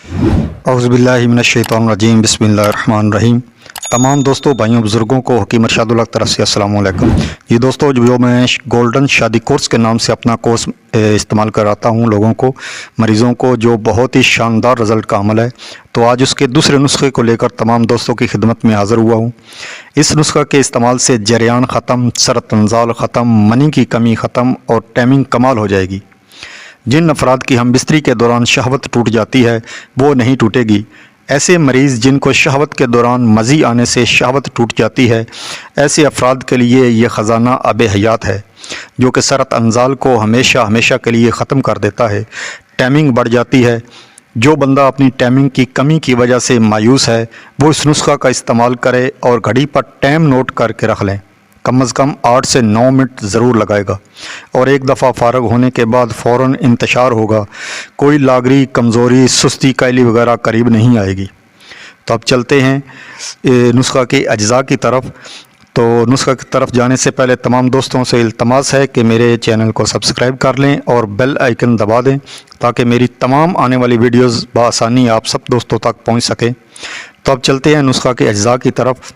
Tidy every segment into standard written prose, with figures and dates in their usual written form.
औज़ुबिल्लाहि मिनश्शैतानिर्रजीम बिस्मिल्लाहिर्रहमानिर्रहीम। तमाम दोस्तों, भाइयों, बुज़ुर्गों को हकीम इरशादुल हक तरफ से अस्सलामु अलैकुम। ये दोस्तों, जो मैं गोल्डन शादी कोर्स के नाम से अपना कोर्स इस्तेमाल कराता हूँ लोगों को, मरीज़ों को, जो बहुत ही शानदार रिज़ल्ट का अमल है, तो आज उसके दूसरे नुस्खे को लेकर तमाम दोस्तों की खिदमत में हाज़िर हुआ हूँ। इस नुस्खा के इस्तेमाल से जरियान ख़त्म, सरत अंजाल ख़त्म, मनी की कमी ख़त्म और टाइमिंग कमाल हो जाएगी। जिन अफराद की हम बिस्तरी के दौरान शहवत टूट जाती है वो नहीं टूटेगी। ऐसे मरीज़ जिनको शहवत के दौरान मज़ी आने से शहवत टूट जाती है, ऐसे अफराद के लिए ये ख़जाना आब हयात है, जो कि सरत अंजाल को हमेशा हमेशा के लिए ख़त्म कर देता है। टाइमिंग बढ़ जाती है। जो बंदा अपनी टाइमिंग की कमी की वजह से मायूस है, वो इस नुस्खा का इस्तेमाल करे और घड़ी पर टाइम नोट करके रख लें। कम अज़ कम 8 से 9 मिनट ज़रूर लगाएगा और एक दफ़ा फ़ारग होने के बाद फ़ौरन इंतशार होगा। कोई लागरी, कमज़ोरी, सुस्ती, कायली वगैरह करीब नहीं आएगी। तो अब चलते हैं नुस्खा के अज्जा की तरफ। तो नुस्खा की तरफ जाने से पहले तमाम दोस्तों से इल्तमास है कि मेरे चैनल को सब्सक्राइब कर लें और बेल आइकन दबा दें, ताकि मेरी तमाम आने वाली वीडियोज़ बआसानी आप सब दोस्तों तक पहुँच सकें। तो अब चलते हैं नुस्खा के अज्जा की तरफ।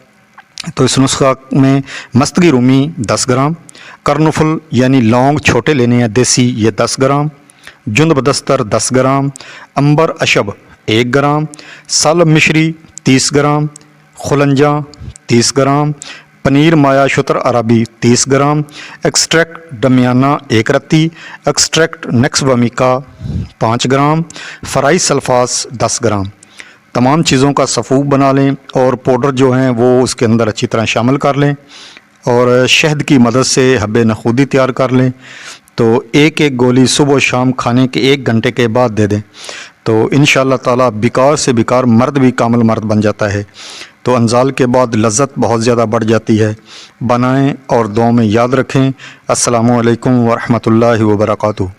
तो इस नुस्खा में मस्तगी रूमी 10 ग्राम, करनुफुल यानी लौंग छोटे लेने हैं देसी, ये 10 ग्राम, जुंद बदस्तर 10 ग्राम, अंबर अशब 1 ग्राम, सालब मिश्री 30 ग्राम, खुलंजा 30 ग्राम, पनीर माया शुतर अरबी 30 ग्राम, एक्सट्रैक्ट डमियाना 1 रत्ती, एक्सट्रैक्ट नेक्स वमिका 5 ग्राम, फ्राई सल्फास 10 ग्राम। तमाम चीज़ों का सफ़ूब बना लें और पाउडर जो हैं वो उसके अंदर अच्छी तरह शामिल कर लें और शहद की मदद से हब्बे नखूदी तैयार कर लें। तो एक एक गोली सुबह शाम खाने के 1 घंटे के बाद दे दें, तो इंशाअल्लाह ताला बिकार से बिकार मर्द भी कामिल मर्द बन जाता है। तो अंजाल के बाद लज़्ज़त बहुत ज़्यादा बढ़ जाती है। बनाएं और दुआ में याद रखें। अस्सलामु अलैकुम व रहमतुल्लाहि व बरकातुहू।